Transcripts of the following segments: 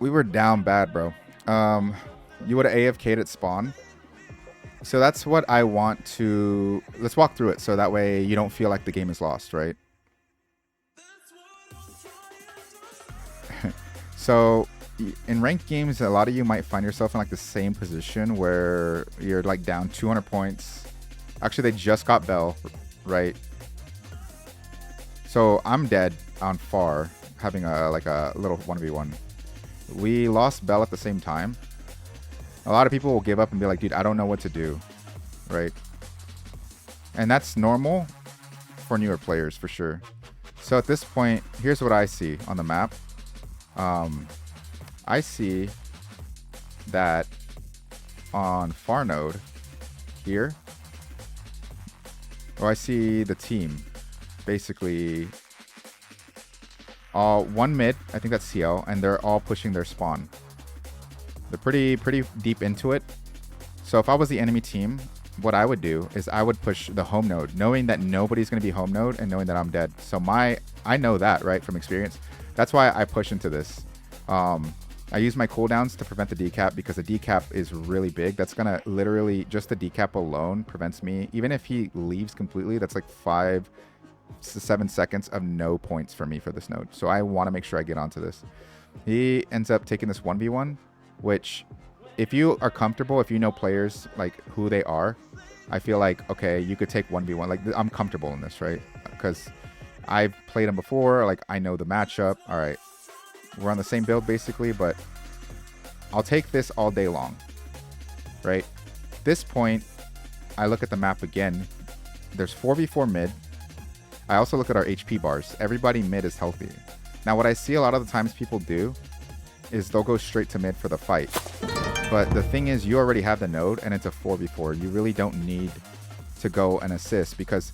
We were down bad, bro. You would have AFK'd at spawn. So that's what I want to... Let's walk through it so that way you don't feel like the game is lost, right? So in ranked games, a lot of you might find yourself in like the same position where you're like down 200 points. Actually, they just got Bell, right? So I'm dead on far, having a little 1v1. We lost Bell at the same time. A lot of people will give up and be like, dude, I don't know what to do, right? And that's normal for newer players, for sure. So at this point, here's what I see on the map. I see that on far node here, I see the team basically all one mid, I think that's CL, and they're all pushing their spawn. They're pretty deep into it. So if I was the enemy team, what I would do is I would push the home node, knowing that nobody's going to be home node and knowing that I'm dead. So I know that, right, from experience. That's why I push into this. I use my cooldowns to prevent the decap because the decap is really big. That's going to literally, just the decap alone prevents me. Even if he leaves completely, that's like 5 to 7 seconds of no points for me for this node. So I want to make sure I get onto this. He ends up taking this 1v1, which if you are comfortable, if you know players, like who they are, I feel like, okay, you could take 1v1. Like I'm comfortable in this, right? Because I've played him before. Like I know the matchup. All right. We're on the same build basically, but I'll take this all day long, right? This point, I look at the map again. There's 4v4 mid. I also look at our HP bars. Everybody mid is healthy. Now, what I see a lot of the times people do is they'll go straight to mid for the fight. But the thing is, you already have the node and it's a 4v4. You really don't need to go and assist because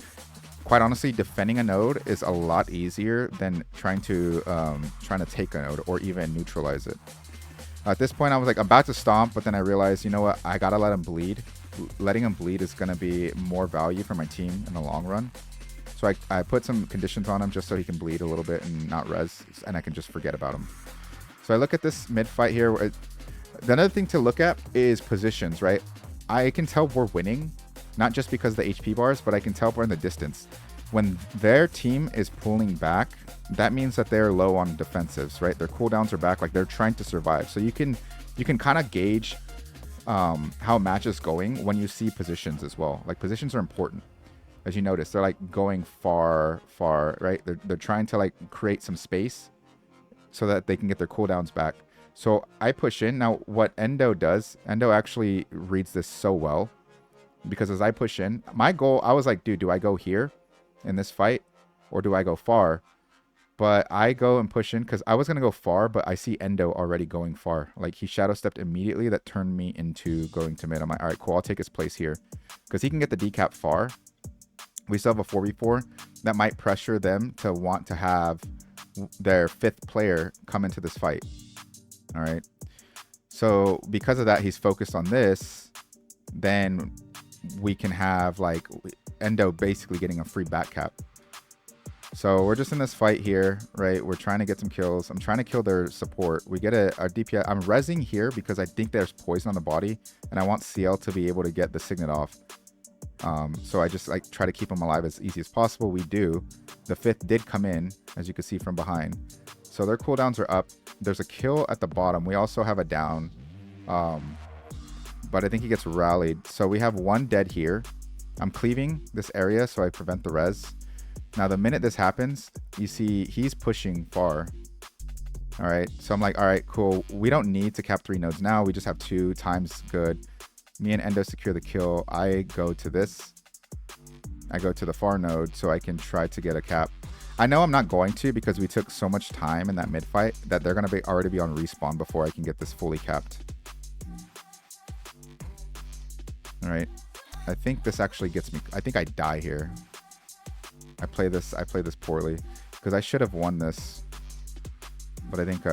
quite honestly, defending a node is a lot easier than trying to take a node or even neutralize it. At this point, I was like about to stomp, but then I realized, you know what? I gotta let him bleed. Letting him bleed is gonna be more value for my team in the long run. So I put some conditions on him just so he can bleed a little bit and not res, and I can just forget about him. So I look at this mid fight here. The other thing to look at is positions, right? I can tell we're winning, not just because of the HP bars, but I can tell we're in the distance. When their team is pulling back, that means that they're low on defensives, right? Their cooldowns are back, like they're trying to survive. So you can kind of gauge how a match is going when you see positions as well. Like positions are important. As you notice, they're like going far, right? They're trying to like create some space so that they can get their cooldowns back. So I push in. Now what Endo does, Endo actually reads this so well because as I push in, my goal, I was like, dude, do I go here in this fight or do I go far? But I go and push in because I was going to go far, but I see Endo already going far. Like he shadow stepped immediately. That turned me into going to mid. I'm like, all right, cool. I'll take his place here because he can get the decap far. We still have a 4v4 that might pressure them to want to have their 5th player come into this fight. All right. So because of that, he's focused on this. Then we can have like Endo basically getting a free back cap. So we're just in this fight here, right? We're trying to get some kills. I'm trying to kill their support. We get a DPS. I'm rezzing here because I think there's poison on the body and I want CL to be able to get the signet off. So I just like try to keep him alive as easy as possible. We do. The 5th did come in, as you can see from behind. So their cooldowns are up. There's a kill at the bottom. We also have a down. But I think he gets rallied. So we have 1 dead here. I'm cleaving this area so I prevent the res. Now, the minute this happens, you see he's pushing far. All right. So I'm like, all right, cool. We don't need to cap 3 nodes now. We just have 2 times good. Me and Endo secure the kill. I go to this. I go to the far node so I can try to get a cap. I know I'm not going to because we took so much time in that mid fight that they're going to already be on respawn before I can get this fully capped. All right. I think this actually gets me. I think I die here. I play this poorly because I should have won this. But I think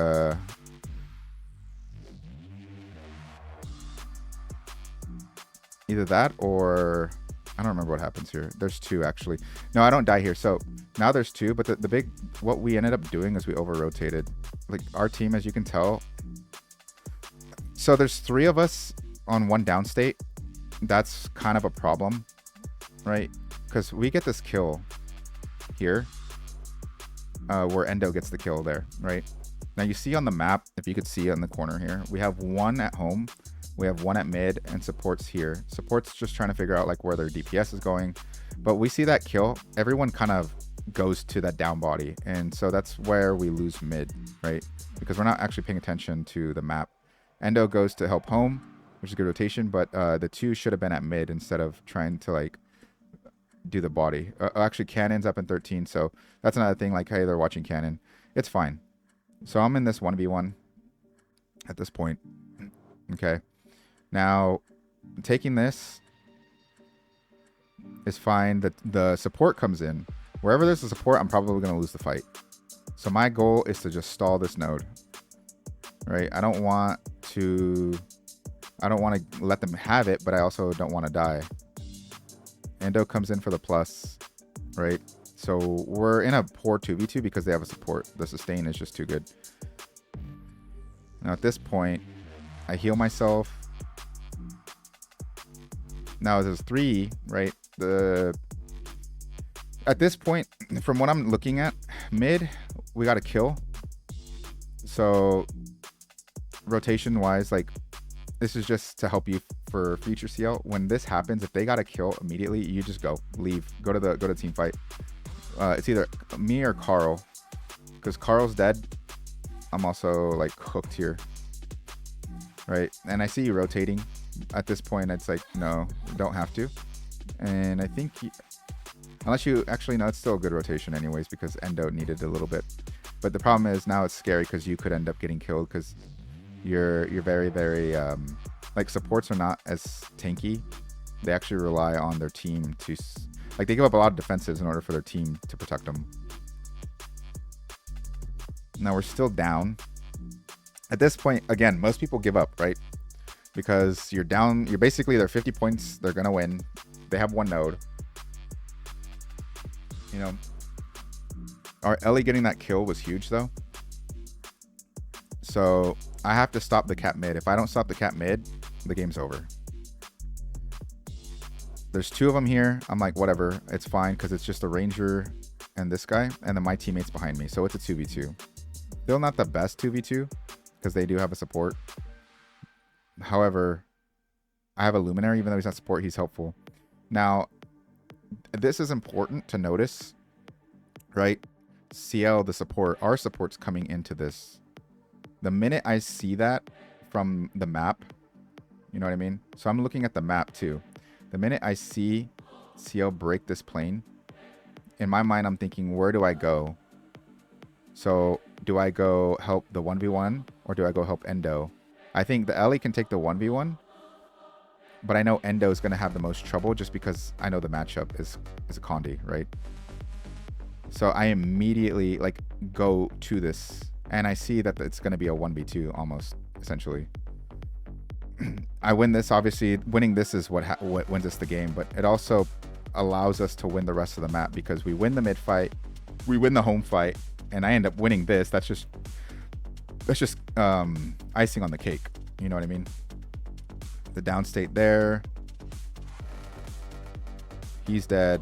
either that or I don't remember what happens here. There's 2 actually. No, I don't die here. So now there's 2, but the big, what we ended up doing is we over rotated. Like our team, as you can tell, So there's 3 of us on 1 down state. That's kind of a problem, right? Because we get this kill here, where Endo gets the kill there, right? Now you see on the map, if you could see in the corner here, we have 1 at home, we have 1 at mid, and support's here. Support's just trying to figure out like where their DPS is going. But we see that kill, everyone kind of goes to that down body, and so that's where we lose mid, right? Because we're not actually paying attention to the map. Endo goes to help home, which is good rotation, but the 2 should have been at mid instead of trying to like do the body. Actually, Cannon's up in 13, so that's another thing. Like, hey, they're watching Cannon. It's fine. So I'm in this 1v1 at this point. Okay. Now, taking this is fine. The support comes in. Wherever there's a support, I'm probably going to lose the fight. So my goal is to just stall this node. Right? I don't want to let them have it, but I also don't want to die. Endo comes in for the plus, right? So we're in a poor 2v2 because they have a support. The sustain is just too good. Now at this point, I heal myself. Now there's 3, right? At this point, from what I'm looking at, mid, we got a kill. So rotation wise, like, this is just to help you for future CL. When this happens, if they got a kill immediately, you just leave, go to team fight. It's either me or Carl, because Carl's dead. I'm also like hooked here, right? And I see you rotating. At this point, it's like, no, you don't have to. And I think unless you actually, no, it's still a good rotation anyways, because Endo needed a little bit. But the problem is now it's scary because you could end up getting killed because you're very, very like, supports are not as tanky. They actually rely on their team to, like, they give up a lot of defensives in order for their team to protect them. Now we're still down. At this point, again, most people give up, right? Because you're down, you're basically, they're 50 points, they're gonna win. They have 1 node. You know, our Ellie getting that kill was huge though. So I have to stop the cat mid. If I don't stop the cat mid, the game's over. There's 2 of them here. I'm like, whatever, it's fine, because it's just a ranger and this guy, and then my teammates behind me. So it's a 2v2. Still not the best 2v2 because they do have a support. However, I have a luminary. Even though he's not support, he's helpful. Now, this is important to notice, right? CL, the support, our support's coming into this. The minute I see that from the map, you know what I mean? So I'm looking at the map too. The minute I see CL break this plane, in my mind, I'm thinking, where do I go? So do I go help the 1v1 or do I go help Endo? I think the Ellie can take the 1v1, but I know Endo is going to have the most trouble just because I know the matchup is a Condi, right? So I immediately like go to this, and I see that it's going to be a 1v2 almost, essentially. I win this. Obviously, winning this is what wins us the game, but it also allows us to win the rest of the map because we win the mid fight, we win the home fight, and I end up winning this. That's just icing on the cake. You know what I mean? The downstate there. He's dead.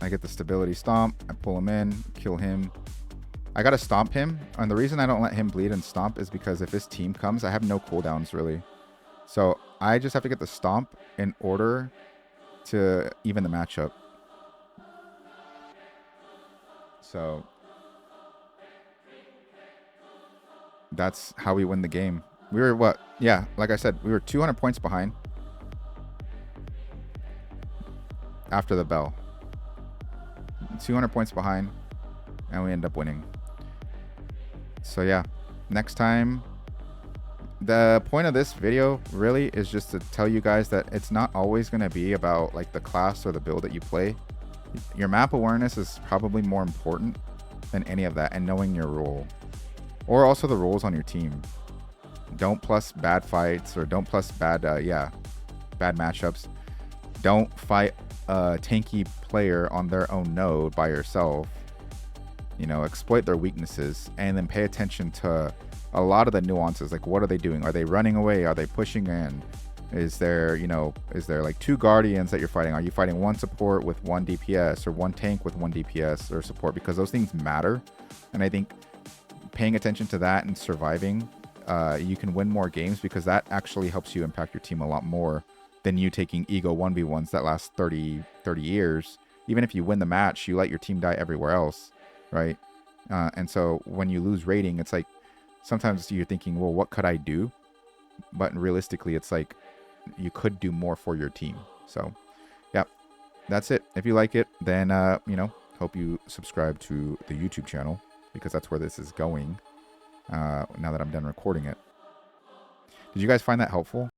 I get the stability stomp. I pull him in, kill him. I gotta stomp him, and the reason I don't let him bleed and stomp is because if his team comes, I have no cooldowns really. So I just have to get the stomp in order to even the matchup. So that's how we win the game. We were what? Yeah, like I said, we were 200 points behind after the bell. 200 points behind, and we end up winning. So yeah, next time, the point of this video really is just to tell you guys that it's not always going to be about like the class or the build that you play. Your map awareness is probably more important than any of that, and knowing your role, or also the roles on your team. Don't plus bad fights, or don't plus bad bad matchups. Don't fight a tanky player on their own node by yourself. you know, exploit their weaknesses, and then pay attention to a lot of the nuances. Like, what are they doing? Are they running away? Are they pushing in? Is there, you know, is there like 2 guardians that you're fighting? Are you fighting 1 support with 1 DPS, or 1 tank with 1 DPS or support? Because those things matter. And I think paying attention to that and surviving, you can win more games, because that actually helps you impact your team a lot more than you taking ego 1v1s that last 30 years. Even if you win the match, you let your team die everywhere else, right? And so when you lose rating, it's like sometimes you're thinking, well, what could I do? But realistically, it's like you could do more for your team. So yeah, that's it. If you like it, then you know, hope you subscribe to the YouTube channel, because that's where this is going now that I'm done recording it. Did you guys find that helpful?